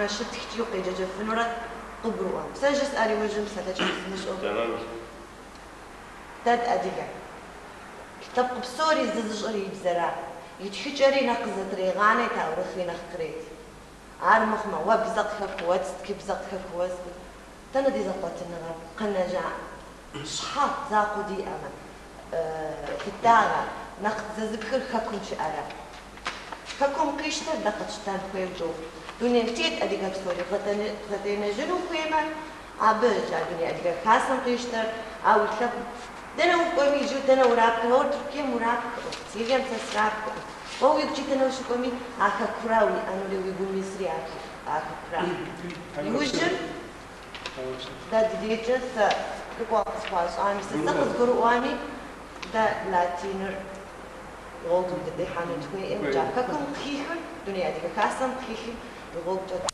رشد تحتيو قيجة فنورة قبروها سجس أري وجم ستجلس نشأ تمام تاد أديك كتاب بسوري زجري بزرع يتحجري نقزة ريغاني تاورخي نخقريت عار مخما وبزق كوات كبزق كوات تندي زقت النغم قنجع شحات زاقو دي أمن في الدارة نقد ذكر خكم شعرا خكم قيشتر دقتشتان خوي جو دنيا تيت أديك بسوري غتنا جنو خويما عبرج دنيا أديك خاصم قيشتر أو الكب دنا وقومي جو دنا ورابك هو تركيا مرابك سيريا مسرابك وهو يجي دنا وش قومي عكا كراوي أنا اللي يقول مصري عكا كراوي يوجد دا ديجة كوكو أصفاش أنا مستقص قرواني دا لاتينر غوضو دي حانو توي إم جاكاكم خيخن دنيا أديك خاصم خيخن غوضو